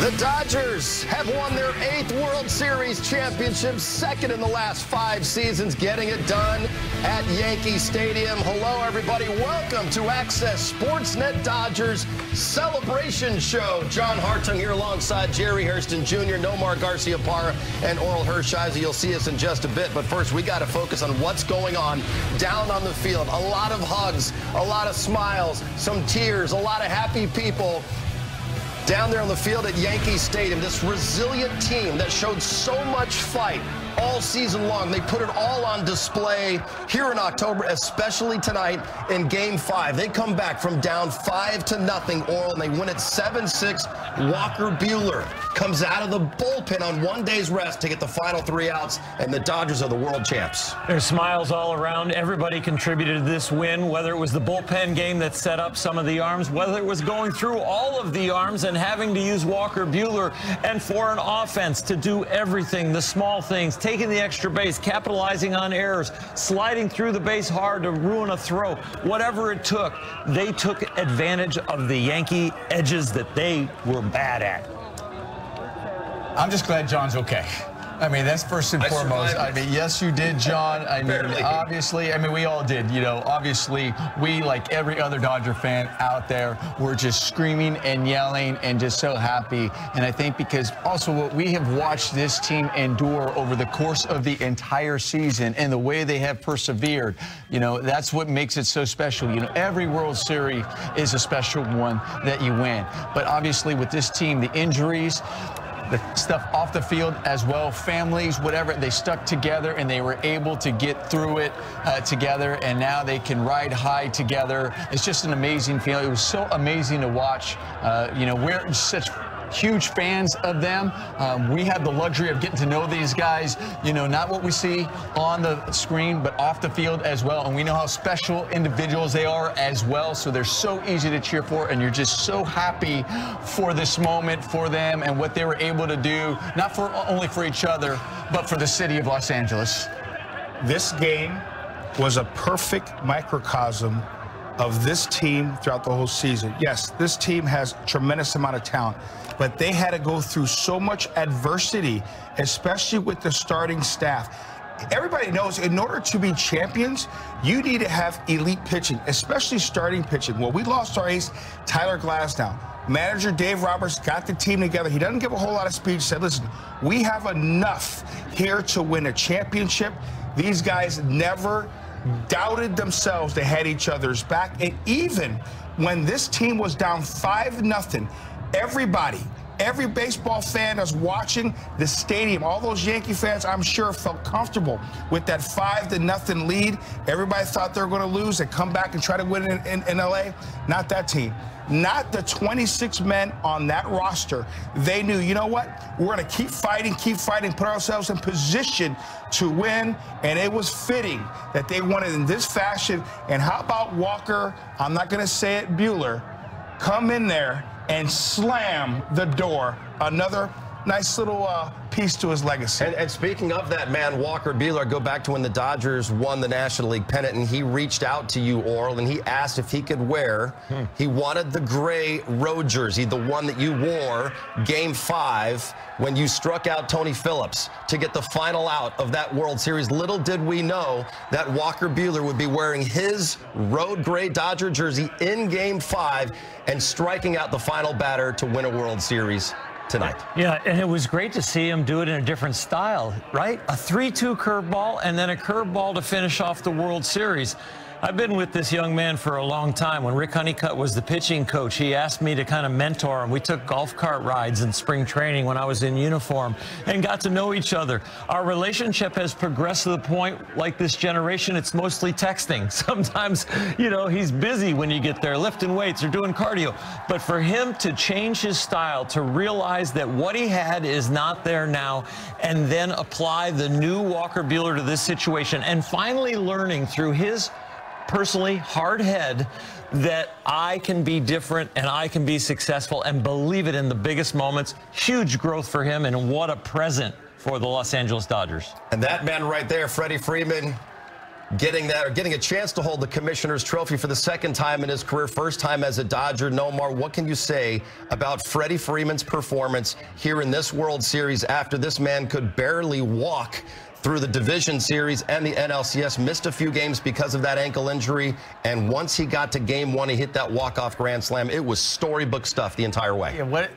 The Dodgers have won their 8th World Series championship, second in the last 5 seasons, getting it done at Yankee Stadium. Hello, everybody. Welcome to Access Sportsnet Dodgers Celebration Show. John Hartung here alongside Jerry Hairston Jr., Nomar Garcia-Parra, and Oral Hershiser. You'll see us in just a bit, but first we got to focus on what's going on down on the field. A lot of hugs, a lot of smiles, some tears, a lot of happy people down there on the field at Yankee Stadium. This resilient team that showed so much fight all season long. They put it all on display here in October, especially tonight in Game 5. They come back from down 5-0, Oral, and they win it 7-6. Walker Buehler comes out of the bullpen on 1 day's rest to get the final 3 outs, and the Dodgers are the world champs. There's smiles all around. Everybody contributed to this win, whether it was the bullpen game that set up some of the arms, whether it was going through all of the arms and having to use Walker Buehler, and for an offense to do everything, the small things, taking the extra base, capitalizing on errors, sliding through the base hard to ruin a throw, whatever it took, they took advantage of the Yankee edges that they were bad at. I'm just glad John's okay. I mean, that's first and foremost. I mean, yes, you did, John. I mean, obviously, I mean, we all did. You know, obviously, we, like every other Dodger fan out there, were just screaming and yelling and just so happy. And I think because also what we have watched this team endure over the course of the entire season and the way they have persevered, you know, that's what makes it so special. You know, every World Series is a special one that you win. But obviously, with this team, the injuries, the stuff off the field as well, families, whatever, they stuck together and they were able to get through it together, and now they can ride high together. It's just an amazing feeling. It was so amazing to watch. You know, we're such huge fans of them. We have the luxury of getting to know these guys, you know, not what we see on the screen, but off the field as well. And we know how special individuals they are as well. So they're so easy to cheer for, and you're just so happy for this moment, for them, and what they were able to do, not for only for each other, but for the city of Los Angeles. This game was a perfect microcosm of this team throughout the whole season. Yes, this team has a tremendous amount of talent, but they had to go through so much adversity, especially with the starting staff. Everybody knows in order to be champions, you need to have elite pitching, especially starting pitching. Well, we lost our ace, Tyler Glasnow. Manager Dave Roberts got the team together. He doesn't give a whole lot of speech. Said, listen, we have enough here to win a championship. These guys never doubted themselves. They had each other's back. And even when this team was down 5-0, everybody, every baseball fan that's watching the stadium, all those Yankee fans, I'm sure, felt comfortable with that 5-0 lead. Everybody thought they were going to lose. They come back and try to win in L.A. Not that team. Not the 26 men on that roster. They knew, you know what? We're going to keep fighting, put ourselves in position to win. And it was fitting that they won it in this fashion. And how about Walker, I'm not going to say it, Buehler, come in there and slam the door. Another nice little piece to his legacy. And speaking of that man, Walker Buehler, go back to when the Dodgers won the National League pennant, and he reached out to you, Oral, and he asked if he could wear, he wanted the gray road jersey, the one that you wore Game 5 when you struck out Tony Phillips to get the final out of that World Series. Little did we know that Walker Buehler would be wearing his road gray Dodger jersey in Game 5 and striking out the final batter to win a World Series tonight. Yeah, and it was great to see him do it in a different style, right? A 3-2 curveball and then a curveball to finish off the World Series. I've been with this young man for a long time. When Rick Honeycutt was the pitching coach, he asked me to kind of mentor him. We took golf cart rides in spring training when I was in uniform and got to know each other. Our relationship has progressed to the point, like this generation, it's mostly texting. Sometimes, you know, he's busy when you get there, lifting weights or doing cardio. But for him to change his style, to realize that what he had is not there now, and then apply the new Walker Buehler to this situation, and finally learning through his personally hard head that I can be different and I can be successful and believe it in the biggest moments. Huge growth for him, and what a present for the Los Angeles Dodgers. And that man right there, Freddie Freeman, getting a chance to hold the Commissioner's Trophy for the second time in his career, first time as a Dodger. Nomar, what can you say about Freddie Freeman's performance here in this World Series after this man could barely walk through the division series and the NLCS, missed a few games because of that ankle injury, and once he got to game one, he hit that walk-off grand slam. It was storybook stuff the entire way. Yeah,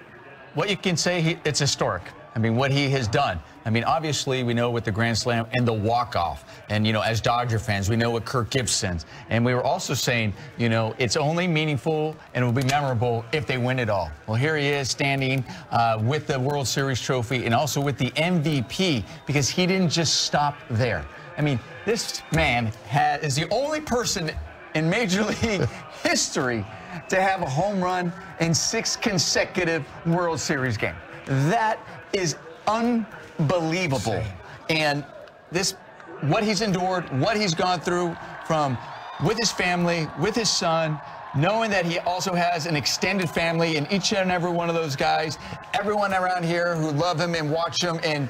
what you can say, it's historic. I mean, what he has done. I mean, obviously, we know with the grand slam and the walk-off. And, you know, as Dodger fans, we know what Kirk Gibson's. And we were also saying, you know, it's only meaningful and it will be memorable if they win it all. Well, here he is standing with the World Series trophy and also with the MVP, because he didn't just stop there. I mean, this man is the only person in Major League history to have a home run in 6 consecutive World Series games. That is unbelievable. And what he's endured, what he's gone through with his family, with his son, knowing that he also has an extended family and each and every one of those guys, everyone around here who love him and watch him and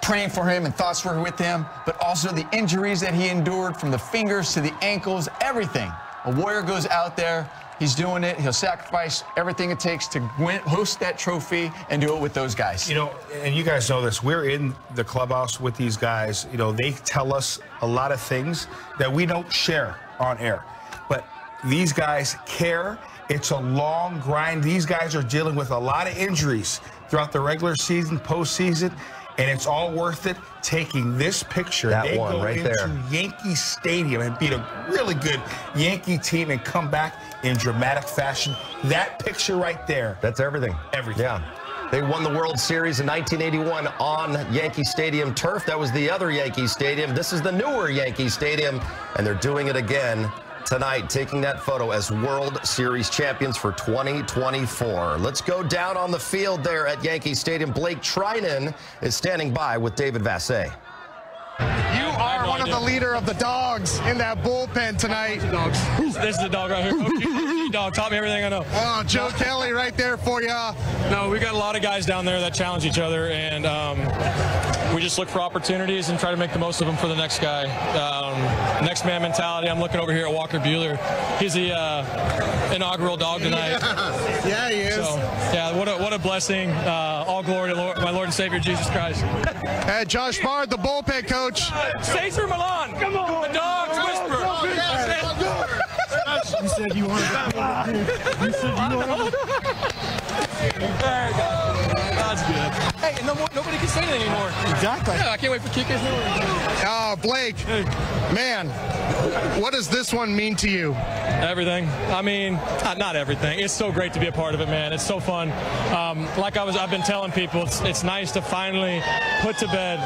praying for him and thoughts were with him, but also the injuries that he endured from the fingers to the ankles, everything. A Warrior goes out there. He's doing it. He'll sacrifice everything it takes to host that trophy and do it with those guys. You know, and you guys know this. We're in the clubhouse with these guys. You know, they tell us a lot of things that we don't share on air. But these guys care. It's a long grind. These guys are dealing with a lot of injuries throughout the regular season, postseason, and it's all worth it. Taking this picture, that one right there, Yankee Stadium and beat a really good Yankee team and come back in dramatic fashion. That picture right there. That's everything. Everything. Yeah. They won the World Series in 1981 on Yankee Stadium turf. That was the other Yankee Stadium. This is the newer Yankee Stadium, and they're doing it again tonight, taking that photo as World Series champions for 2024. Let's go down on the field there at Yankee Stadium. Blake Trinan is standing by with David Vassay. You are one of the leader of the dogs in that bullpen tonight. Dogs. This is the dog right here. OG dog taught me everything I know. Oh, Joe Kelly right there for you. No, we got a lot of guys down there that challenge each other, and we just look for opportunities and try to make the most of them for the next guy. Next man mentality. I'm looking over here at Walker Buehler. He's the inaugural dog tonight. Yeah, he is. So, yeah, what a blessing. All glory to my Lord and Savior Jesus Christ. Josh Bard, the bullpen coach. Cesar Milan. Come on. The dogs whisper. You said you wanted that. You said you wanted that. There you go. That's good. Hey, and nobody can say anything anymore. Exactly. Yeah, I can't wait for Kike. Blake, man, what does this one mean to you? Everything. I mean, not everything. It's so great to be a part of it, man. It's so fun. Like I've been telling people, it's nice to finally put to bed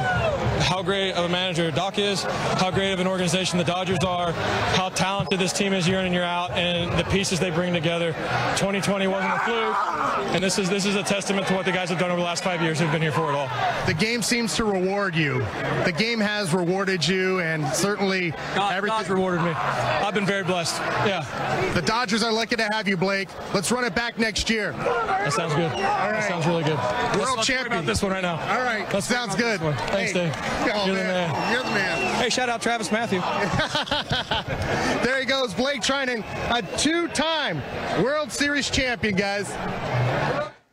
how great of a manager Doc is, how great of an organization the Dodgers are, how talented this team is year in and year out, and the pieces they bring together. 2020 wasn't a fluke, and this is a testament to what the guys have done over the last 5 years who've been here for it all. The game seems to reward you. The game has rewarded you, and certainly God's rewarded me. I've been very blessed. Yeah. The Dodgers are lucky to have you, Blake. Let's run it back next year. That sounds good. All right. That sounds really good. World champion. About this one right now. All right. Let's sounds good. Thanks, Dave. Oh, You're man. the man. You're the man. Hey, shout out Travis Matthew. There he goes, Blake Trinan, a 2-time World Series champion, guys.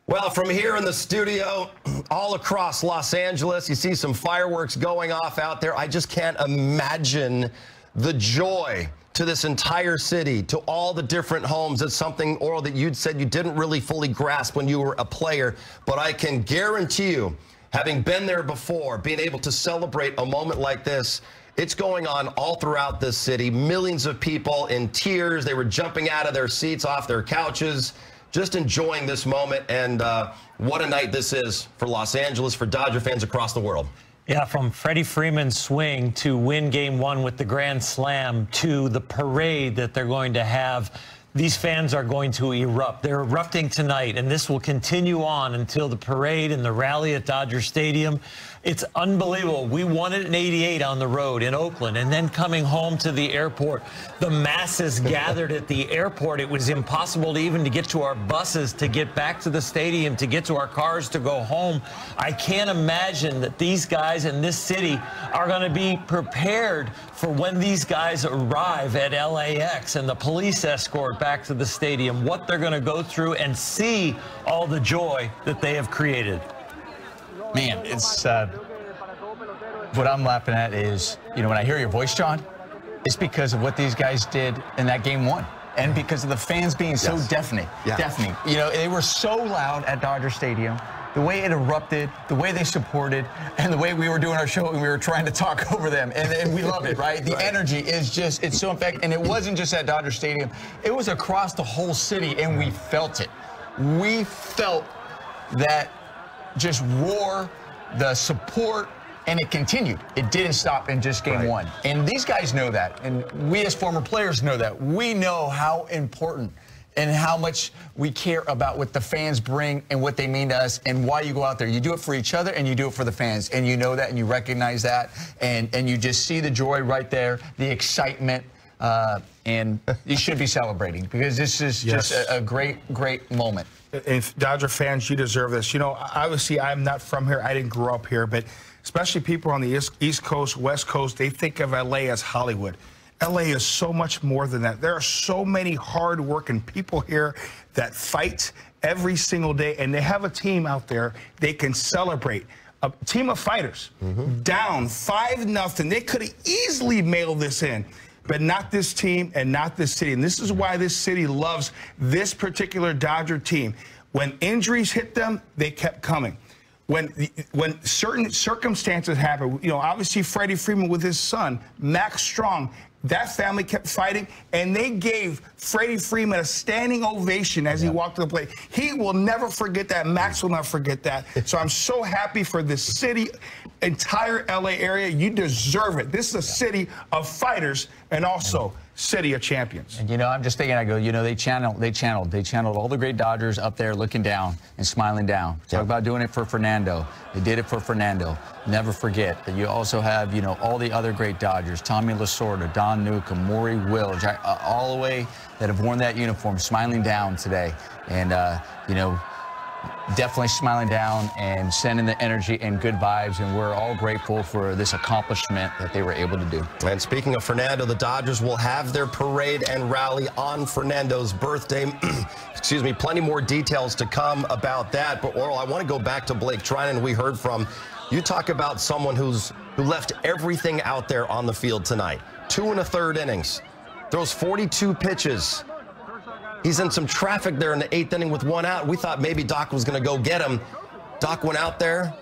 Well, from here in the studio, all across Los Angeles, you see some fireworks going off out there. I just can't imagine the joy to this entire city, to all the different homes. It's something, Oral, that you'd said you didn't really fully grasp when you were a player. But I can guarantee you, having been there before, being able to celebrate a moment like this, it's going on all throughout this city. Millions of people in tears. They were jumping out of their seats, off their couches, just enjoying this moment. And what a night this is for Los Angeles, for Dodger fans across the world. Yeah, from Freddie Freeman's swing to win Game 1 with the grand slam to the parade that they're going to have, these fans are going to erupt. They're erupting tonight, and this will continue on until the parade and the rally at Dodger Stadium. It's unbelievable. We won it in '88 on the road in Oakland, and then coming home to the airport, the masses gathered at the airport. It was impossible to even get to our buses, to get back to the stadium, to get to our cars, to go home. I can't imagine that these guys in this city are going to be prepared for when these guys arrive at LAX and the police escort back to the stadium, what they're going to go through and see all the joy that they have created. Man, it's what I'm laughing at is, you know, when I hear your voice, John, it's because of what these guys did in that game one. And because of the fans being so deafening. You know, they were so loud at Dodger Stadium. The way it erupted, the way they supported, and the way we were doing our show and we were trying to talk over them. And we love it, right? The energy is just, it's so infectious. And it wasn't just at Dodger Stadium. It was across the whole city, and we felt it. We felt that just roar, the support, and it continued. It didn't stop in just game one. And these guys know that. And we as former players know that. We know how important and how much we care about what the fans bring and what they mean to us and why you go out there. You do it for each other and you do it for the fans. And you know that and you recognize that. And you just see the joy right there, the excitement. And you should be celebrating because this is just a great, great moment. And Dodger fans, you deserve this. You know, obviously I'm not from here. I didn't grow up here. But especially people on the East Coast, West Coast, they think of LA as Hollywood. LA is so much more than that. There are so many hard-working people here that fight every single day, and they have a team out there they can celebrate. A team of fighters down 5-0. They could have easily mailed this in, but not this team and not this city. And this is why this city loves this particular Dodger team. When injuries hit them, they kept coming. When certain circumstances happen, you know, obviously Freddie Freeman with his son, Max Strong, that family kept fighting, and they gave Freddie Freeman a standing ovation as he walked to the plate. He will never forget that. Max will never forget that. So I'm so happy for this city, entire LA area. You deserve it. This is a city of fighters and also city of champions. And, you know, I'm just thinking, I go, you know, they channeled all the great Dodgers up there looking down and smiling down. Talk about doing it for Fernando. They did it for Fernando. Never forget that you also have, you know, all the other great Dodgers, Tommy Lasorda, Don Newcomb, Maury Wills, all the way that have worn that uniform, smiling down today. And, you know, definitely smiling down and sending the energy and good vibes, and we're all grateful for this accomplishment that they were able to do. And speaking of Fernando, the Dodgers will have their parade and rally on Fernando's birthday. Excuse me, plenty more details to come about that. But, Oral, I want to go back to Blake Trinan. We heard from you. Talk about someone who left everything out there on the field tonight. 2 1/3 innings, throws 42 pitches. He's in some traffic there in the 8th inning with 1 out. We thought maybe Doc was going to go get him. Doc went out there,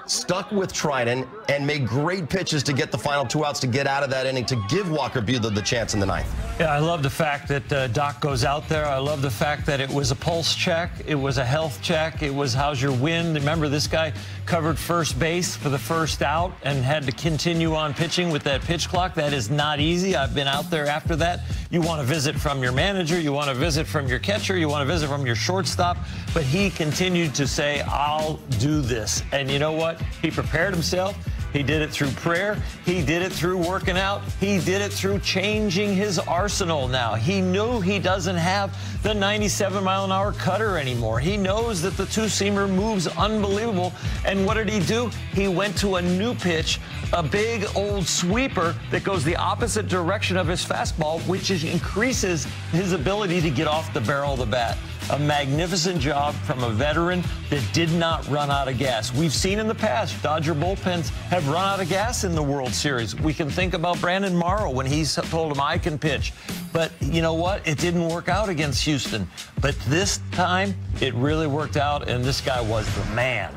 stuck with Trinan, and made great pitches to get the final 2 outs to get out of that inning to give Walker Buehler the chance in the 9th. Yeah, I love the fact that Doc goes out there. I love the fact that it was a pulse check. It was a health check. It was how's your wind. Remember, this guy covered first base for the first out and had to continue on pitching with that pitch clock. That is not easy. I've been out there after that. You want to visit from your manager. You want to visit from your catcher. You want to visit from your shortstop. But he continued to say, I'll do this. And you know what? He prepared himself. He did it through prayer. He did it through working out. He did it through changing his arsenal now. He knew he doesn't have the 97-mile-an-hour cutter anymore. He knows that the two-seamer moves unbelievable. And what did he do? He went to a new pitch, a big old sweeper that goes the opposite direction of his fastball, which increases his ability to get off the barrel of the bat. A magnificent job from a veteran that did not run out of gas. We've seen in the past, Dodger bullpens have run out of gas in the World Series. We can think about Brandon Morrow when he told him, I can pitch. But you know what? It didn't work out against Houston. But this time, it really worked out, and this guy was the man.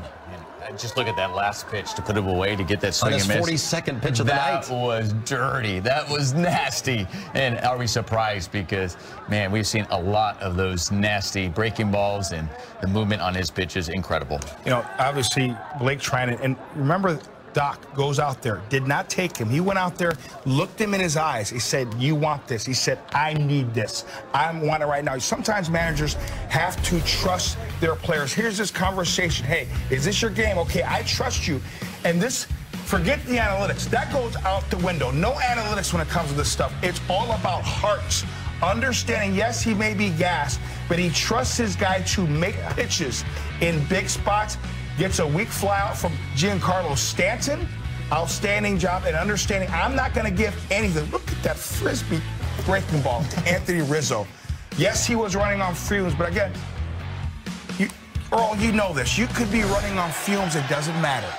Just look at that last pitch to put him away to get that swing and miss. On his 42nd pitch of the night. That was dirty. That was nasty. And are we surprised? Because, man, we've seen a lot of those nasty breaking balls, and the movement on his pitch is incredible. You know, obviously, Blake Trinan, and remember, Doc goes out there, did not take him. He went out there, looked him in his eyes. He said, you want this. He said, I need this. I want it right now. Sometimes managers have to trust their players. Here's this conversation. Hey, is this your game? Okay, I trust you. And this, forget the analytics. That goes out the window. No analytics when it comes to this stuff. It's all about hearts. Understanding, yes, he may be gassed, but he trusts his guy to make pitches in big spots. Gets a weak fly out from Giancarlo Stanton. Outstanding job and understanding. I'm not going to give anything. Look at that frisbee breaking ball to Anthony Rizzo. Yes, he was running on fumes, but again, Earl, you know this. You could be running on fumes. It doesn't matter.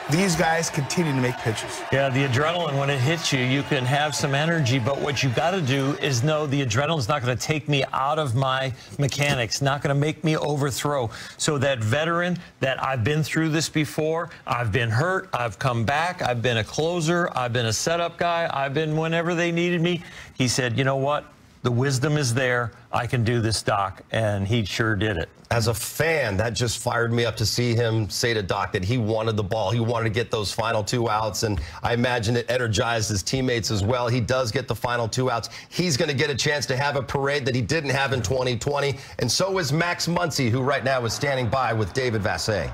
These guys continue to make pitches. Yeah, the adrenaline, when it hits you, you can have some energy, but what you got to do is know the adrenaline's not going to take me out of my mechanics, not going to make me overthrow. So that veteran that I've been through this before, I've been hurt, I've come back, I've been a closer, I've been a setup guy, I've been whenever they needed me. He said, you know what? The wisdom is there. I can do this, Doc, and he sure did it. As a fan, that just fired me up to see him say to Doc that he wanted the ball. He wanted to get those final 2 outs, and I imagine it energized his teammates as well. He does get the final 2 outs. He's going to get a chance to have a parade that he didn't have in 2020, and so is Max Muncy, who right now is standing by with David Vassegh.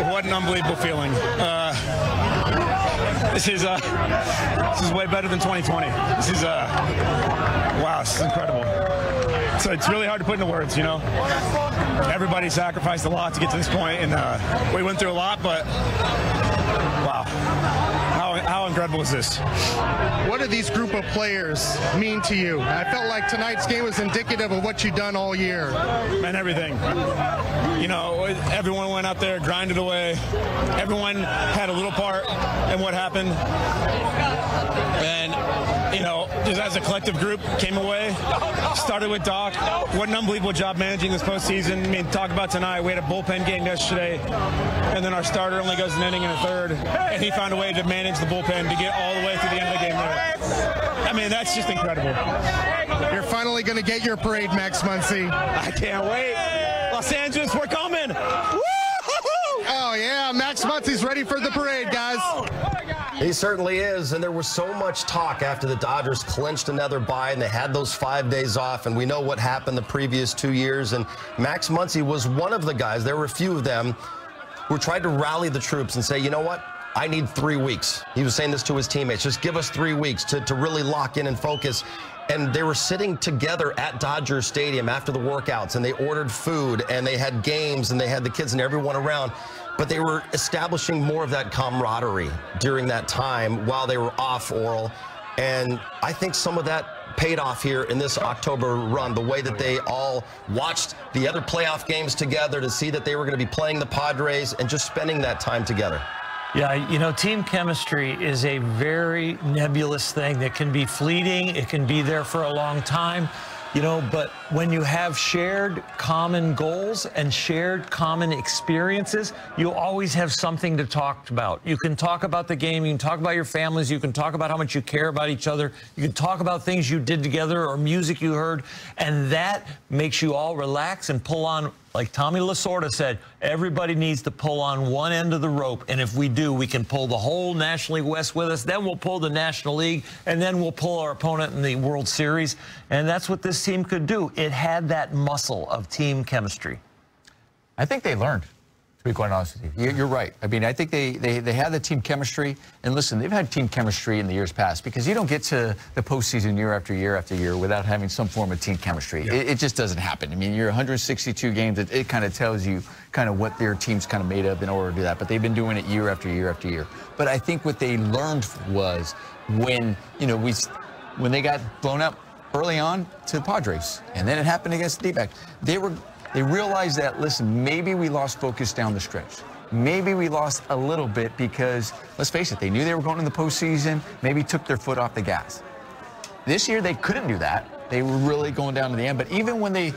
What an unbelievable feeling. This is way better than 2020. This is wow, this is incredible. So it's really hard to put into words, you know. Everybody sacrificed a lot to get to this point, and we went through a lot, but wow. How incredible is this? What do these group of players mean to you? I felt like tonight's game was indicative of what you've done all year. Man, everything. You know, everyone went out there, grinded away. Everyone had a little part in what happened. And, you know, just as a collective group, came away, started with Doc. What an unbelievable job managing this postseason. I mean, talk about tonight. We had a bullpen game yesterday, and then our starter only goes an inning and a third, and he found a way to manage the bullpen to get all the way through the end of the game there. I mean, that's just incredible. You're finally going to get your parade, Max Muncy. I can't wait. Los Angeles, we're coming. Oh, yeah, Max Muncy's ready for the parade, guys. He certainly is, and there was so much talk after the Dodgers clinched another bye and they had those 5 days off, and we know what happened the previous 2 years, and Max Muncy was one of the guys, there were a few of them, who tried to rally the troops and say, you know what, I need 3 weeks. He was saying this to his teammates, just give us 3 weeks to really lock in and focus. And they were sitting together at Dodger Stadium after the workouts, and they ordered food, and they had games, and they had the kids and everyone around. But they were establishing more of that camaraderie during that time while they were off, Oral. And I think some of that paid off here in this October run, the way that they all watched the other playoff games together to see that they were going to be playing the Padres and just spending that time together. Yeah, you know, team chemistry is a very nebulous thing that can be fleeting. It can be there for a long time, you know, but when you have shared common goals and shared common experiences, you always have something to talk about. You can talk about the game. You can talk about your families. You can talk about how much you care about each other. You can talk about things you did together or music you heard, and that makes you all relax and pull on. Like Tommy Lasorda said, everybody needs to pull on one end of the rope, and if we do, we can pull the whole National League West with us. Then we'll pull the National League, and then we'll pull our opponent in the World Series, and that's what this team could do. It had that muscle of team chemistry. I think they learned, to be quite honest with you. You're right. I mean, I think they had the team chemistry. And listen, they've had team chemistry in the years past because you don't get to the postseason year after year after year without having some form of team chemistry. Yeah. It just doesn't happen. I mean, you're 162 games. It kind of tells you kind of what their team's kind of made up in order to do that. But they've been doing it year after year after year. But I think what they learned was when, you know, when they got blown up early on to the Padres, and then it happened against the D-backs, they realized that, listen, maybe we lost focus down the stretch. Maybe we lost a little bit because, let's face it, they knew they were going to the postseason, maybe took their foot off the gas. This year, they couldn't do that. They were really going down to the end. But even when they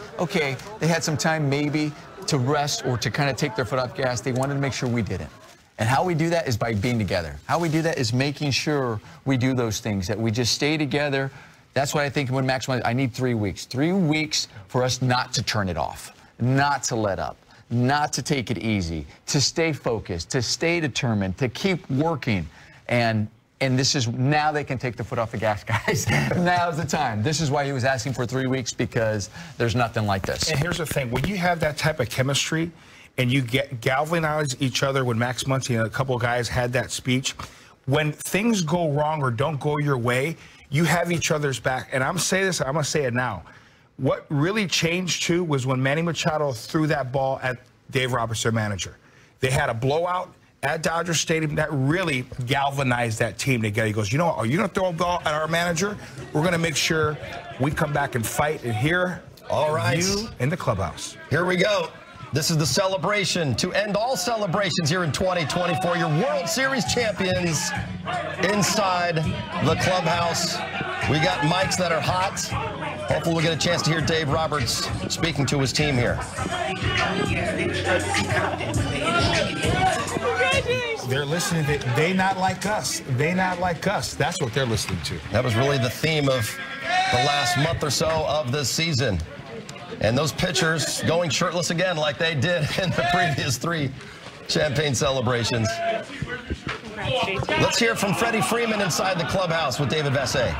had some time maybe to rest or to kind of take their foot off gas, they wanted to make sure we didn't. And how we do that is by being together. How we do that is making sure we do those things, that we just stay together. That's why I think when Max went, I need 3 weeks. 3 weeks for us not to turn it off. Not to let up, not to take it easy, to stay focused, to stay determined, to keep working. And And this is, now they can take the foot off the gas, guys. Now's the time. This is why he was asking for 3 weeks, because there's nothing like this. And here's the thing. When you have that type of chemistry and you galvanize each other, when Max Muncy and a couple of guys had that speech, when things go wrong or don't go your way, you have each other's back. And I'm saying this, I'm going to say it now. What really changed, too, was when Manny Machado threw that ball at Dave Roberts, their manager. They had a blowout at Dodger Stadium that really galvanized that team together. He goes, you know what, are you going to throw a ball at our manager? We're going to make sure we come back and fight. And here, all right, you in the clubhouse. Here we go. This is the celebration to end all celebrations here in 2024. Your World Series champions inside the clubhouse. We got mics that are hot. Hopefully we'll get a chance to hear Dave Roberts speaking to his team here. They're listening. They not like us. They not like us. That's what they're listening to. That was really the theme of the last month or so of this season. And those pitchers going shirtless again like they did in the previous 3 champagne celebrations. Let's hear from Freddie Freeman inside the clubhouse with David Vassay.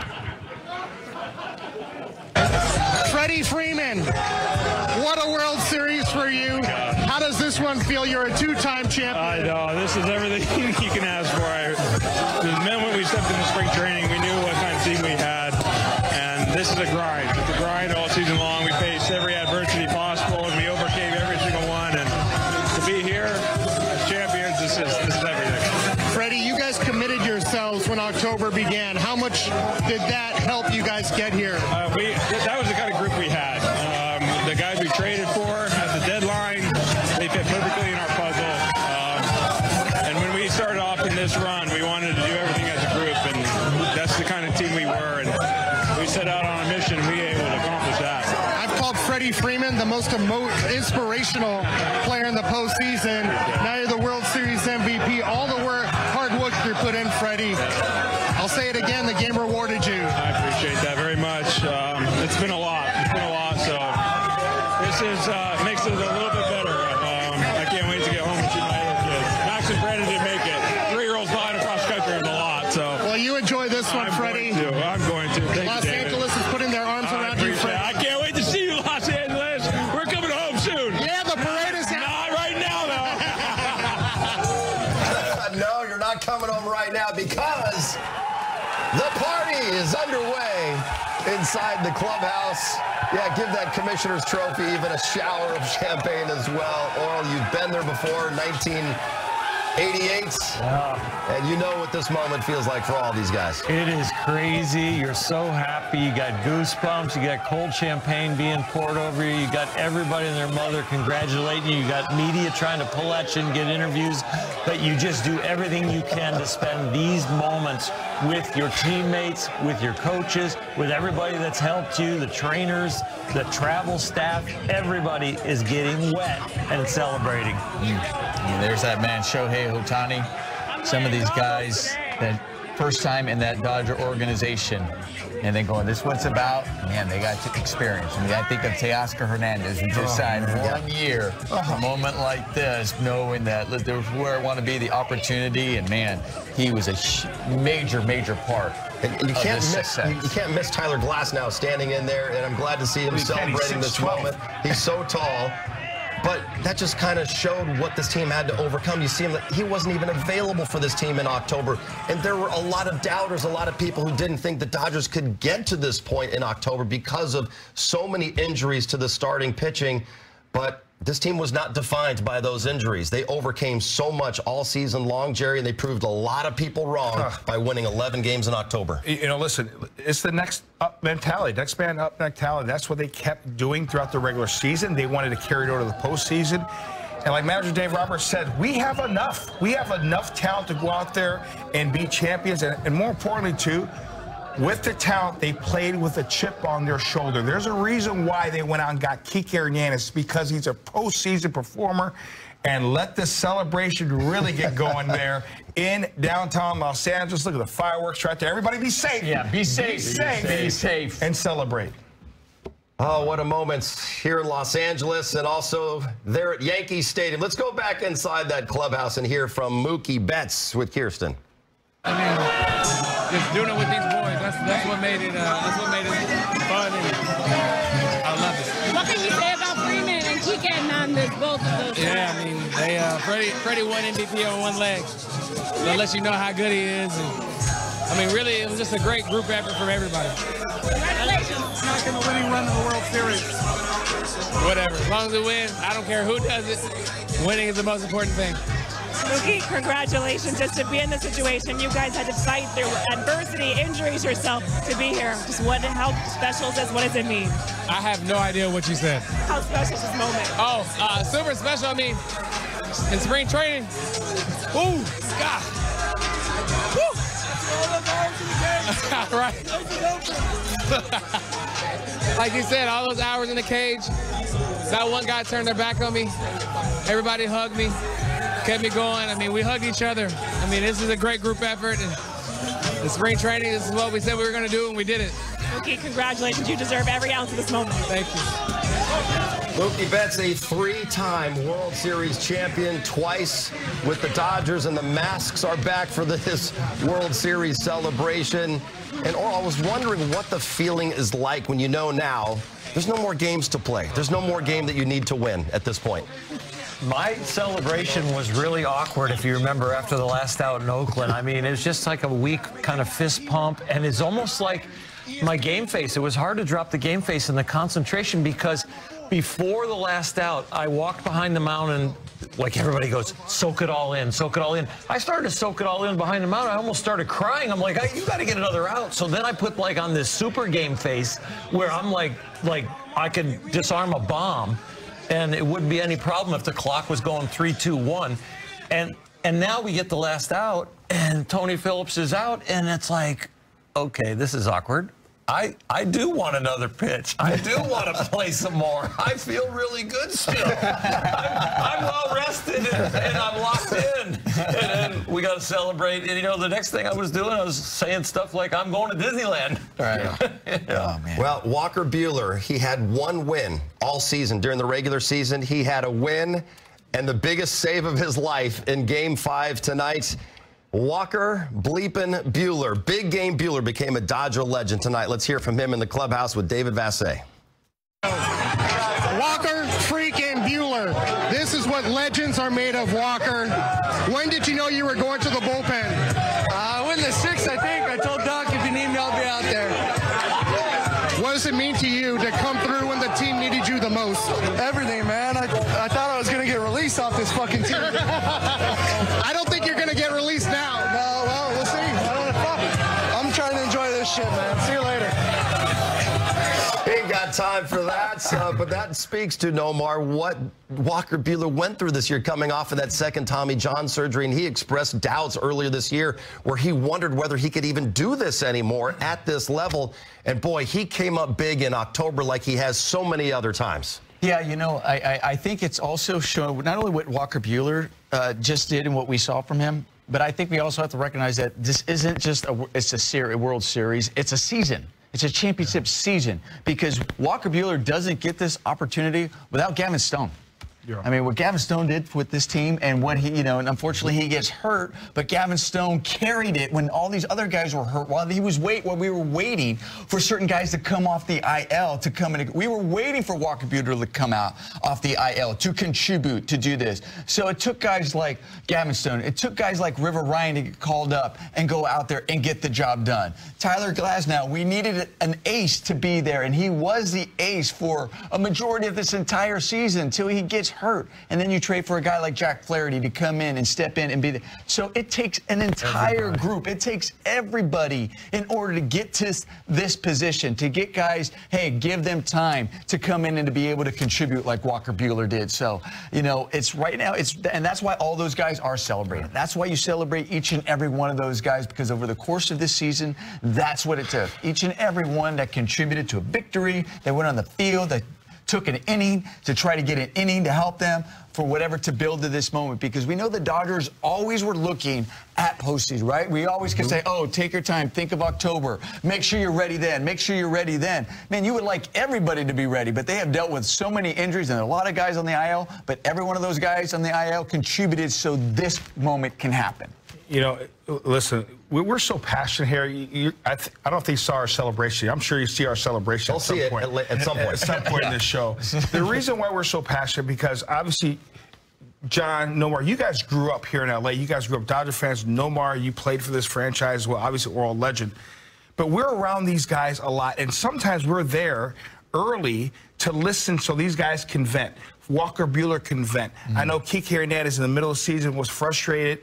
Freddie Freeman, what a World Series for you. How does this one feel? You're a 2-time champion. I know. This is everything you can ask for. The moment we stepped into spring training, we knew what kind of team we had. And this is a grind. It's a grind all season long. We faced every adversity possible, and we overcame every single one. And to be here as champions, this is everything. Freddie, you guys committed yourselves when October began. How much did that help you guys get here? That was the kind of group we had. The guys we traded for at the deadline, they fit perfectly in our puzzle. And when we started off in this run, we wanted to do everything as a group, and that's the kind of team we were. And we set out on a mission, and we were able to accomplish that. I've called Freddie Freeman the most inspirational player in the postseason. Now you're the World Series MVP. All the hard work you put in, Freddie. I'll say it again, the game rewarded you. I appreciate that very much. It's been a lot. It's been a lot. So this makes it a little bit better. I can't wait to get home and see my other kids. Max and Brandon didn't make it. 3-year-olds flying across country is a lot. So well, you enjoy this one, Freddie. I'm going to. Thank Los you, David. Angeles is putting their arms around you, Freddie. I can't wait to see you, Los Angeles. We're coming home soon. Yeah, the parade is not right now, though. No, you're not coming home right now because the party is underway inside the clubhouse. Yeah, give that commissioner's trophy even a shower of champagne as well. Oral, you've been there before, 1988. And you know what this moment feels like for all these guys. It is crazy. You're so happy. You got goosebumps. You got cold champagne being poured over you. You got everybody and their mother congratulating you. You got media trying to pull at you and get interviews. But you just do everything you can to spend these moments with your teammates, with your coaches, with everybody that's helped you, the trainers, the travel staff. Everybody is getting wet and celebrating. And there's that man, Shohei Ohtani. Some of these guys that first time in that Dodger organization, and then going, this is what it's about. Man, they got experience. I mean, I think of Teoscar Hernandez, who just signed 1 year. A moment like this, knowing that there's where I want to be, the opportunity, and man, he was a major, major part. And you can't miss Tyler Glasnow standing in there, and I'm glad to see him celebrating this moment. He's so tall. But that just kind of showed what this team had to overcome. You see him, he wasn't even available for this team in October. And there were a lot of doubters, a lot of people who didn't think the Dodgers could get to this point in October because of so many injuries to the starting pitching. But this team was not defined by those injuries. They overcame so much all season long, Jerry, and they proved a lot of people wrong by winning 11 games in October. You know, listen, it's the next up mentality, next man up mentality. That's what they kept doing throughout the regular season. They wanted to carry it over to the postseason. And like manager Dave Roberts said, we have enough. We have enough talent to go out there and be champions. And more importantly, too, with the talent, they played with a chip on their shoulder. There's a reason why they went out and got Kike Hernandez, because he's a postseason performer. And let the celebration really get going there in downtown Los Angeles. Look at the fireworks right there. Everybody be safe. Yeah, be safe. Be safe. And celebrate. Oh, what a moment here in Los Angeles and also there at Yankee Stadium. Let's go back inside that clubhouse and hear from Mookie Betts with Kirsten. I mean, just doing it with these boys. That's what made it. That's what made it fun, and I love it. What can you say about Freeman and Keegan on this, both of those? Yeah, I mean, Freddie won MVP on one leg. That lets you know how good he is. And, I mean, really, it was just a great group effort from everybody. Congratulations. Not going to winning run in the World Series. Whatever. As long as we win, I don't care who does it. Winning is the most important thing. Mookie, congratulations. Just to be in this situation, you guys had to fight through adversity, injuries yourself to be here. Just how special is this? What does it mean? I have no idea what you said. How special is this moment? Oh, super special. I mean, in spring training, ooh, God. Woo. Right. Like you said, all those hours in the cage, not one guy turned their back on me. Everybody hugged me, kept me going. I mean, we hugged each other. I mean, this is a great group effort. And in spring training, this is what we said we were going to do, and we did it. Mookie, congratulations. You deserve every ounce of this moment. Thank you. Mookie Betts, a three-time World Series champion, twice with the Dodgers, and the masks are back for this World Series celebration. And I was wondering what the feeling is like when you know now there's no more games to play. There's no more game that you need to win at this point. My celebration was really awkward, if you remember, after the last out in Oakland. I mean, it was just like a weak kind of fist pump, and it's almost like my game face. It was hard to drop the game face and the concentration, because before the last out, I walked behind the mountain, like everybody goes, soak it all in, soak it all in. I started to soak it all in behind the mountain. I almost started crying. I'm like, you got to get another out. So then I put like on this super game face where I'm like I could disarm a bomb, and it wouldn't be any problem if the clock was going 3, 2, 1. And now we get the last out, and Tony Phillips is out, and it's like, okay, this is awkward. I do want another pitch. I do want to play some more. I feel really good still. I'm well rested, and I'm locked in. And then we got to celebrate. And, you know, the next thing I was doing, I was saying stuff like, I'm going to Disneyland. Right. Yeah. Oh, man. Well, Walker Buehler, he had one win all season. During the regular season, he had a win and the biggest save of his life in Game 5 tonight. Walker bleepin' Buehler. Big game Buehler became a Dodger legend tonight. Let's hear from him in the clubhouse with David Vassay. Walker freaking Buehler. This is what legends are made of, Walker. When did you know you were going to the bullpen? When the 6th, I think. I told Doc if you need me, I'll be out there. What does it mean to you to come through when the team needed you the most? Everything, man. I thought I was going to get released off this fucking team. I don't think you're going to get released now. No, well, we'll see. I don't know. Fuck it. I'm trying to enjoy this shit, man. See you later. Ain't got time for that, but that speaks to, Nomar, what Walker Buehler went through this year coming off of that second Tommy John surgery, and he expressed doubts earlier this year where he wondered whether he could even do this anymore at this level. And, boy, he came up big in October like he has so many other times. Yeah, you know, I think it's also shown not only what Walker Buehler just did and what we saw from him, but I think we also have to recognize that this isn't just a World Series. It's a season. It's a championship season, because Walker Buehler doesn't get this opportunity without Gavin Stone. I mean, what Gavin Stone did with this team, and what he, you know, and unfortunately he gets hurt, but Gavin Stone carried it when all these other guys were hurt, while we were waiting for certain guys to come off the IL to come in. We were waiting for Walker Buehler to come out off the IL to contribute, to do this. So it took guys like Gavin Stone, it took guys like River Ryan to get called up and go out there and get the job done. Tyler Glasnow, we needed an ace to be there, and he was the ace for a majority of this entire season until he gets hurt. And then you trade for a guy like Jack Flaherty to come in and step in and be there. So it takes an entire group. It takes everybody in order to get to this position, to get guys, hey, give them time to come in and to be able to contribute like Walker Buehler did. So, you know, it's right now, and that's why all those guys are celebrating. That's why you celebrate each and every one of those guys, because over the course of this season, that's what it took. Each and every one that contributed to a victory, that went on the field, that took an inning to try to get an inning to help them for whatever to build to this moment, because we know the Dodgers always were looking at postseason, right? We always could say, oh, take your time, think of October, make sure you're ready then, make sure you're ready then. Man, you would like everybody to be ready, but they have dealt with so many injuries and a lot of guys on the IL, but every one of those guys on the IL contributed so this moment can happen. You know, listen, we're so passionate here. I don't know if they saw our celebration. I'm sure you see our celebration at some point. At some point. At some point in this show. The reason why we're so passionate, because obviously, John, Nomar, you guys grew up here in L.A. You guys grew up Dodger fans. Nomar, you played for this franchise. Well, obviously, we're all legend. But we're around these guys a lot, and sometimes we're there early to listen so these guys can vent. Walker Buehler can vent. I know Kike Hernandez in the middle of the season was frustrated.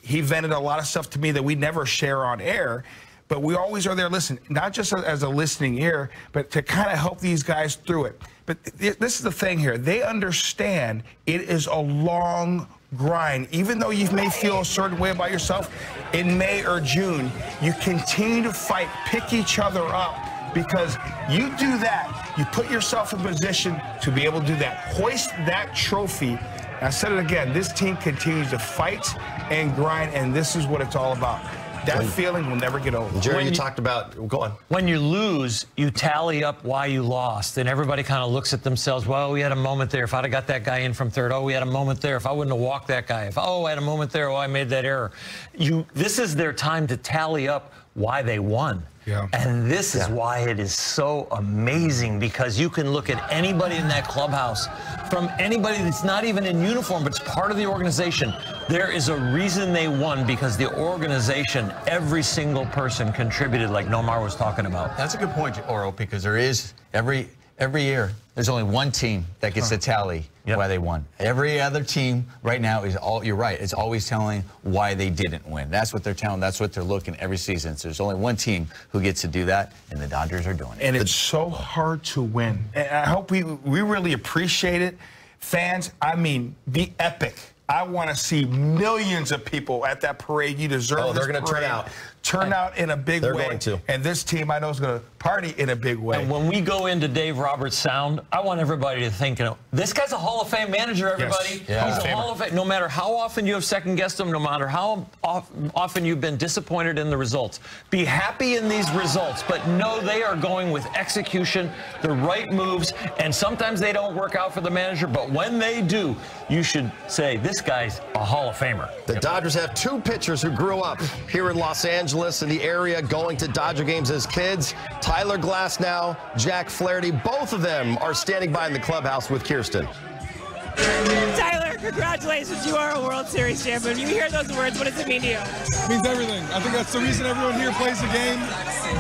He vented a lot of stuff to me that we never share on air, but we always are there listening, not just as a listening ear, but to kind of help these guys through it. But this is the thing here. They understand it is a long grind. Even though you may feel a certain way about yourself in May or June, you continue to fight, pick each other up, because you do that, you put yourself in position to be able to do that. Hoist that trophy. I said it again, this team continues to fight and grind, and this is what it's all about. That feeling will never get old. Jerry, you talked about, go on. When you lose, you tally up why you lost, and everybody kind of looks at themselves, well, we had a moment there. If I'd have got that guy in from third, oh, we had a moment there. If I wouldn't have walked that guy. I had a moment there, oh, I made that error. This is their time to tally up why they won. Yeah. And this is why it is so amazing, because you can look at anybody in that clubhouse, from anybody that's not even in uniform, but it's part of the organization. There is a reason they won, because the organization, every single person contributed, like Nomar was talking about. That's a good point, Oro, because there is every year, there's only one team that gets to tally why they won. Every other team right now is you're right, it's always telling why they didn't win. That's what they're telling, that's what they're looking every season. So there's only one team who gets to do that, and the Dodgers are doing it. And it's so hard to win. And I hope we really appreciate it. Fans, I mean, be epic. I want to see millions of people at that parade. You deserve this. They're going to turn out. Turn out in a big way. They're going to. And this team, I know, is going to party in a big way. And when we go into Dave Roberts' sound, I want everybody to think, this guy's a Hall of Fame manager, everybody. Yes. He's a Hall of Fame. No matter how often you have second-guessed him, no matter how often you've been disappointed in the results, be happy in these results, but know they are going with execution, the right moves, and sometimes they don't work out for the manager, but when they do, you should say, this guy's a Hall of Famer. The Dodgers have two pitchers who grew up here in Los Angeles, in the area, going to Dodger games as kids. Tyler Glasnow, Jack Flaherty, both of them are standing by in the clubhouse with Kirsten. Tyler, congratulations. You are a World Series champion. You hear those words, what does it mean to you? It means everything. I think that's the reason everyone here plays the game.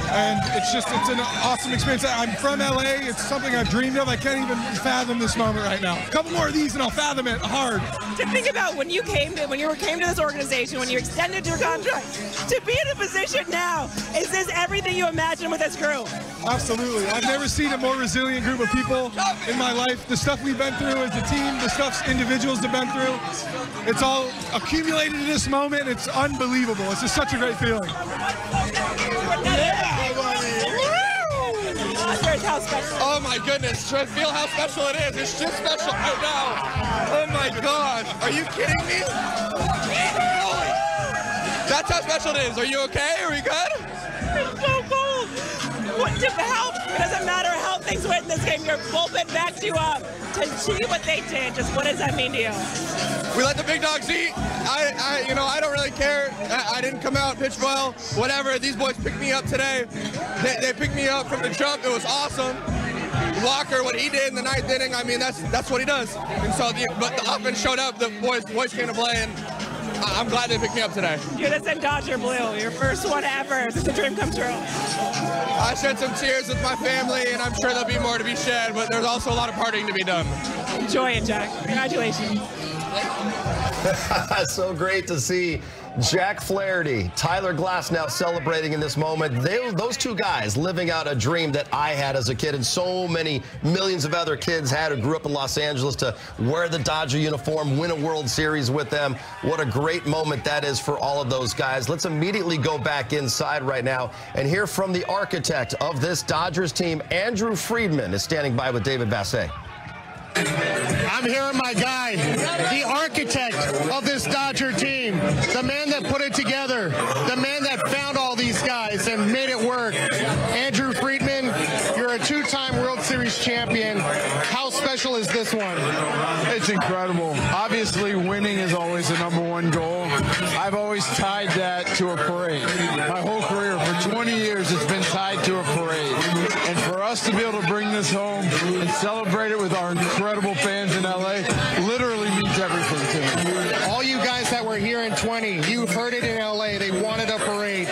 And it's an awesome experience. I'm from LA. It's something I've dreamed of. I can't even fathom this moment right now. A couple more of these and I'll fathom it hard. To think about when you came to this organization, when you extended your contract, to be in a position now, is this everything you imagined with this group? Absolutely. I've never seen a more resilient group of people in my life. The stuff we've been through as a team, the stuff individuals have been through, it's all accumulated in this moment. It's unbelievable. It's just such a great feeling. How special. Oh my goodness, to feel how special it is. It's just special right now. Oh my God, are you kidding me? That's how special it is. Are you okay? Are we good? It's so cool. It doesn't matter how things went in this game, your bullpen backed you up to achieve what they did. Just what does that mean to you? We let the big dogs eat. I don't really care. I didn't come out, pitch well, whatever. These boys picked me up today. They picked me up from the jump. It was awesome. Walker, what he did in the ninth inning, I mean, that's what he does. And so, but the offense showed up. The boys came to play, and I'm glad they picked me up today. You're this in Dodger Blue, your first one ever. Is this a dream come true? I shed some tears with my family, and I'm sure there'll be more to be shed, but there's also a lot of partying to be done. Enjoy it, Jack. Congratulations. So great to see Jack Flaherty, Tyler Glasnow celebrating in this moment. Those two guys living out a dream that I had as a kid, and so many millions of other kids had who grew up in Los Angeles, to wear the Dodger uniform, win a World Series with them. What a great moment that is for all of those guys. Let's immediately go back inside right now and hear from the architect of this Dodgers team. Andrew Friedman is standing by with David Bassett. I'm here with my guy, the architect of this Dodger team, the man that put it together, the man that found all these guys and made it work. Andrew Friedman, you're a two-time World Series champion. champion. How special is this one? It's incredible. Obviously, winning is always the #1 goal. I've always tied that to a parade. My whole career, for 20 years, it's been tied to a parade. And for us to be able to bring this home and celebrate it with our incredible fans in LA literally means everything to me. All you guys that were here in 20, you've heard it in LA. They wanted a parade.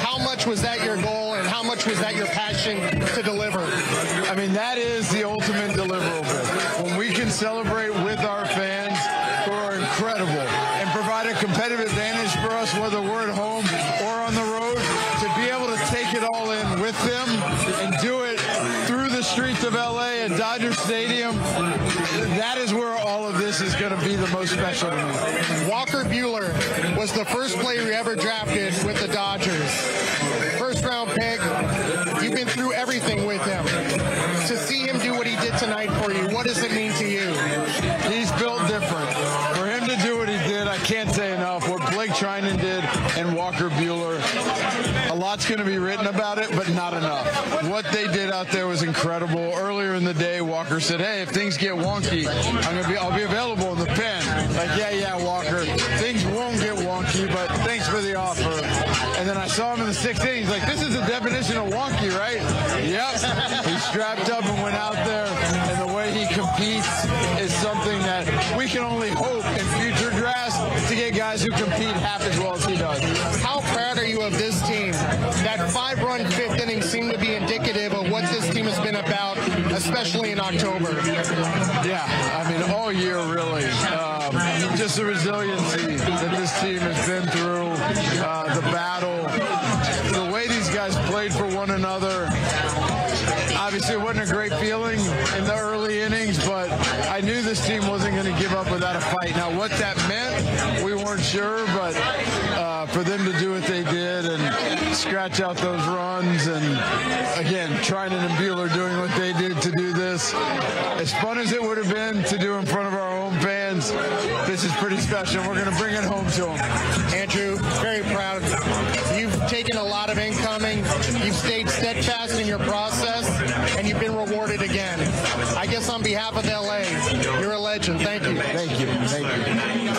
How much was that your goal, and how much was that your passion to deliver? I mean, that is the ultimate deliverable. When we can celebrate with our fans who are incredible and provide a competitive advantage for us, whether we're at home or on the road, to be able to take it all in with them and do it through the streets of LA at Dodger Stadium, that is where all of this is going to be the most special to me. Walker Buehler was the first player you ever drafted with the Dodgers. First round pick. You've been through everything with him. To see him do what he did tonight for you, what does it mean to you? He's built different. For him to do what he did, I can't say enough. What Blake Trinan did and Walker Buehler, a lot's going to be written about it, but not enough. What they did out there was incredible. Earlier in the day, Walker said, "Hey, if things get wonky, I'll be available in the pen." Like, yeah, Walker, things won't get wonky, but thanks for the offer. And then I saw him in the 6th inning. He's like, "This is the definition of wonky, right?" Yep. He strapped up and went out there, and the way he competes is something that we can only hope in future drafts to get guys who compete half as well as he does. How proud are you of this team? That 5-run 5th inning seemed to be indicative of what this team has been about, especially in October. Yeah, I mean, all year, really. Just the resiliency that this team has been through, the battle, the way these guys played for one another. Obviously, it wasn't a great feeling in the early innings, but I knew this team wasn't going to give up without a fight. Now, what that meant, we weren't sure, but for them to do what they did and scratch out those runs, and again, Trinan and Buehler doing what they did to do this, as fun as it would have been to do in front of our home fans, this is pretty special. We're going to bring it home to them. Andrew, very proud. You've taken a lot of incoming. You've stayed steadfast in your process, and you've been rewarded again. I guess on behalf of LA, you're a legend. Thank you. Thank you. Thank you.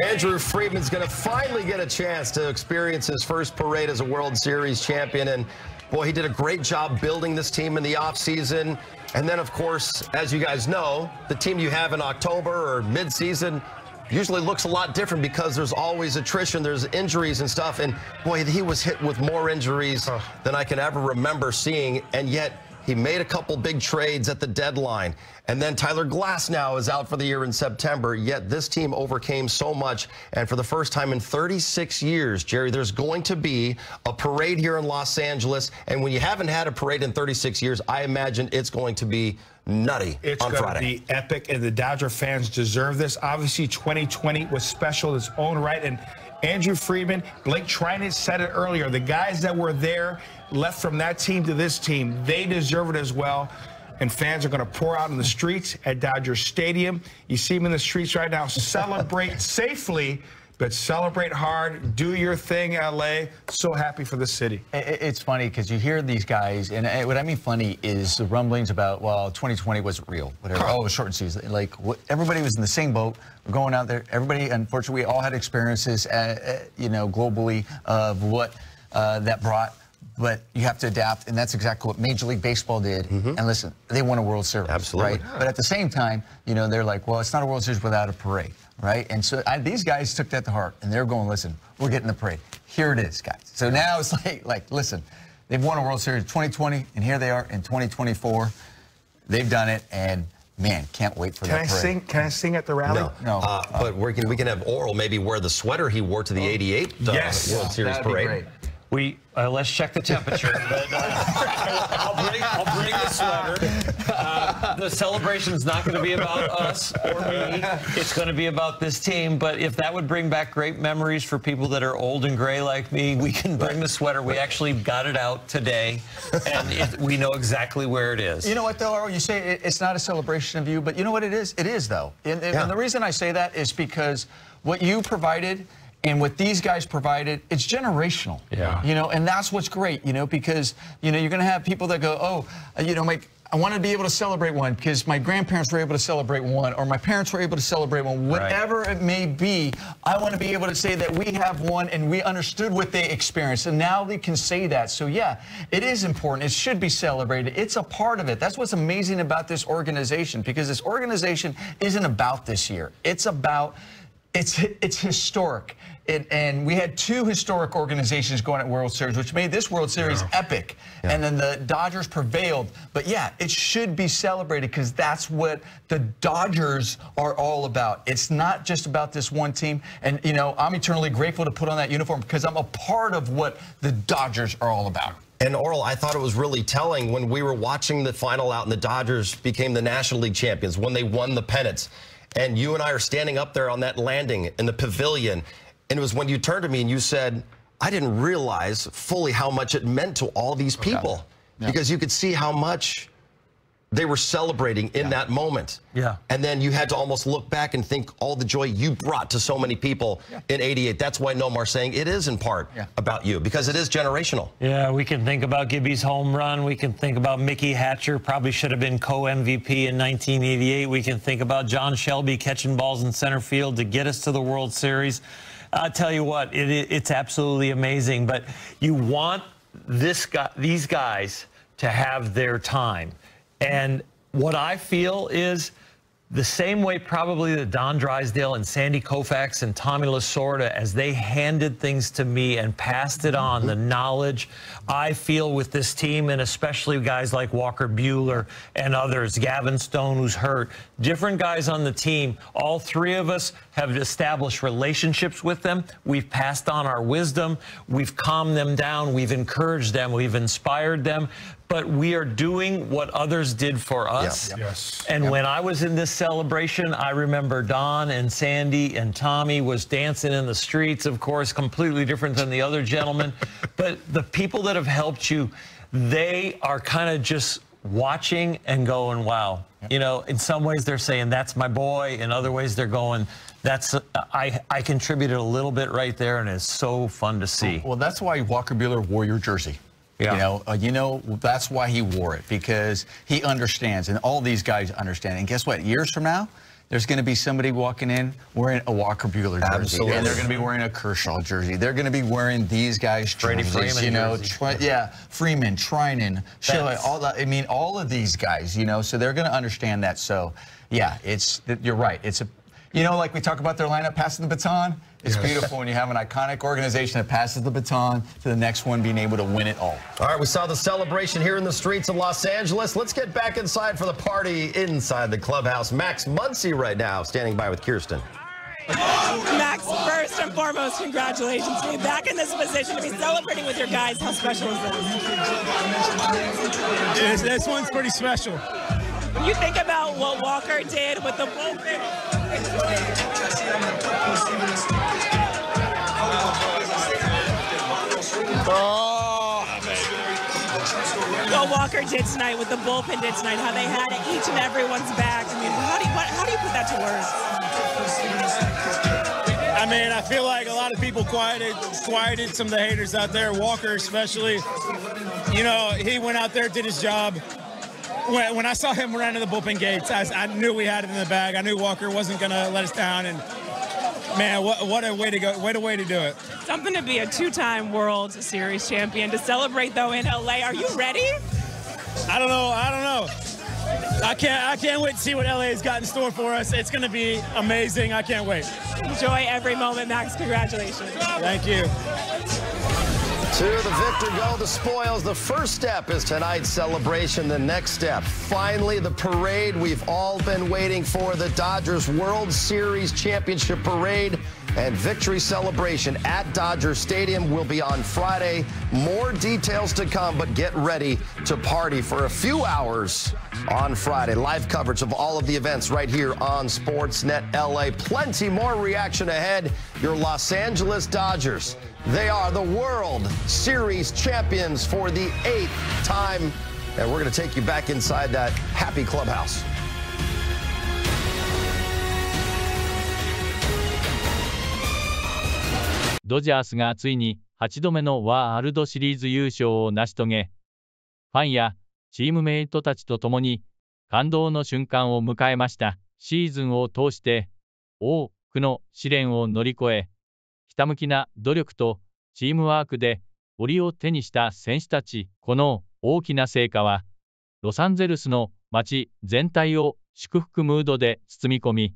Andrew Friedman's going to finally get a chance to experience his first parade as a World Series champion. And, boy, he did a great job building this team in the offseason. And then, of course, as you guys know, the team you have in October or midseason usually looks a lot different because there's always attrition, there's injuries and stuff. And, boy, he was hit with more injuries than I can ever remember seeing. And yet he made a couple big trades at the deadline. And then Tyler Glasnow is out for the year in September, yet this team overcame so much. And for the first time in 36 years, Jerry, there's going to be a parade here in Los Angeles. And when you haven't had a parade in 36 years, I imagine it's going to be nutty on Friday. It's going to be epic, and the Dodger fans deserve this. Obviously, 2020 was special in its own right. And Andrew Friedman, Blake Trinan said it earlier, the guys that were there, left from that team to this team, they deserve it as well. And fans are going to pour out in the streets at Dodger Stadium. You see them in the streets right now. Celebrate safely, but celebrate hard. Do your thing, LA. So happy for the city. It's funny because you hear these guys, and what I mean funny is the rumblings about, well, 2020 wasn't real. Whatever. Oh, it was shortened season. Like, everybody was in the same boat. We're going out there. Everybody, unfortunately, we all had experiences, globally of what that brought. But you have to adapt, and that's exactly what Major League Baseball did. And listen, they won a World Series, absolutely, right? But at the same time, they're like, well, it's not a World Series without a parade, right? And so these guys took that to heart, and they're going, listen, we're getting the parade. Here it is, guys. So now it's like, listen, they've won a World Series in 2020, and here they are in 2024. They've done it, and man, can't wait for that parade. Can I sing at the rally? No. But we can have Oral maybe wear the sweater he wore to the 88 World Series parade. Let's check the temperature. I'll bring the sweater. The celebration's not going to be about us or me. It's going to be about this team. But if that would bring back great memories for people that are old and gray like me, we can bring the sweater. We actually got it out today, and we know exactly where it is. You know what, though, Earl? You say it's not a celebration of you, but you know what it is? It is, though. And the reason I say that is because what you provided and what these guys provided, it's generational. And that's what's great, because, you're going to have people that go, oh, Mike, I want to be able to celebrate one because my grandparents were able to celebrate one, or my parents were able to celebrate one. Whatever it may be, I want to be able to say that we have one and we understood what they experienced, and now they can say that. So yeah, it is important. It should be celebrated. It's a part of it. That's what's amazing about this organization, because this organization isn't about this year. It's about, it's historic. And we had two historic organizations going at World Series, which made this World Series epic. Yeah. And then the Dodgers prevailed. But yeah, it should be celebrated because that's what the Dodgers are all about. It's not just about this one team. And, you know, I'm eternally grateful to put on that uniform because I'm a part of what the Dodgers are all about. And Oral, I thought it was really telling when we were watching the final out and the Dodgers became the National League champions, when they won the pennants. And you and I are standing up there on that landing in the pavilion. And it was when you turned to me and you said, I didn't realize fully how much it meant to all these people. Because you could see how much they were celebrating in that moment. And then you had to almost look back and think all the joy you brought to so many people in '88. That's why Nomar's saying it is in part about you, because it is generational. Yeah, we can think about Gibby's home run. We can think about Mickey Hatcher, probably should have been co-MVP in 1988. We can think about John Shelby catching balls in center field to get us to the World Series. I'll tell you what, it's absolutely amazing. But you want these guys to have their time. And what I feel is the same way probably that Don Drysdale and Sandy Koufax and Tommy Lasorda, as they handed things to me and passed it on, the knowledge I feel with this team, and especially guys like Walker Buehler and others, Gavin Stone, who's hurt, different guys on the team, all three of us have established relationships with them. We've passed on our wisdom. We've calmed them down. We've encouraged them. We've inspired them. But we are doing what others did for us. And when I was in this celebration, I remember Don and Sandy and Tommy was dancing in the streets, of course, completely different than the other gentlemen. But the people that have helped you, they are kind of just watching and going, wow. You know, in some ways they're saying, that's my boy. In other ways they're going, that's, I contributed a little bit right there, and it's so fun to see. Well, that's why Walker Buehler wore your jersey. You know, that's why he wore it, because he understands, and all these guys understand. And guess what? Years from now, there's going to be somebody walking in wearing a Walker Buehler jersey, and they're going to be wearing a Kershaw jersey. They're going to be wearing these guys' jerseys. Freeman, you know, Freeman, Trinan, Schiller, all that. I mean, all of these guys. You know, so they're going to understand that. So, yeah, you're right. It's a, you know, like we talk about their lineup passing the baton. It's beautiful when you have an iconic organization that passes the baton to the next one being able to win it all. All right, we saw the celebration here in the streets of Los Angeles. Let's get back inside for the party inside the clubhouse. Max Muncy right now standing by with Kirsten. Max, first and foremost, congratulations to be back in this position to be celebrating with your guys. How special is this? This one's pretty special. When you think about what Walker did with the bullpen. What Walker did tonight, what the bullpen did tonight, how they had each and everyone's back. I mean, how do you put that to words? I mean, I feel like a lot of people quieted some of the haters out there, Walker especially. You know, he went out there, did his job. When I saw him run to the bullpen gates, I knew we had it in the bag. I knew Walker wasn't going to let us down. And, man, what a way to go. What a way to do it. Something to be a two-time World Series champion. To celebrate, though, in L.A. Are you ready? I don't know. I can't wait to see what LA's got in store for us. It's going to be amazing. I can't wait. Enjoy every moment, Max. Congratulations. Thank you. To the victor go the spoils. The first step is tonight's celebration. The next step, finally, the parade we've all been waiting for, the Dodgers World Series Championship Parade and victory celebration at Dodger Stadium will be on Friday. More details to come, but get ready to party for a few hours on Friday. Live coverage of all of the events right here on Sportsnet LA. Plenty more reaction ahead. Your Los Angeles Dodgers, they are the World Series champions for the 8th time. And we're going to take you back inside that happy clubhouse. ドジャースがついに8度目のワールドシリーズ優勝を成し遂げ、ファンやチームメイトたちと共に感動の瞬間を迎えました。シーズンを通して多くの試練を乗り越え、ひたむきな努力とチームワークで折りを手にした選手たち。この大きな成果は、ロサンゼルスの街全体を祝福ムードで包み込み、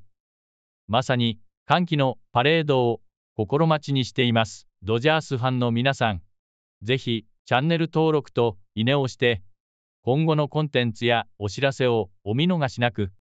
まさに歓喜のパレードを心待ちにしています。ドジャースファンの皆さん、ぜひチャンネル登録といいねをして、今後のコンテンツやお知らせをお見逃しなく。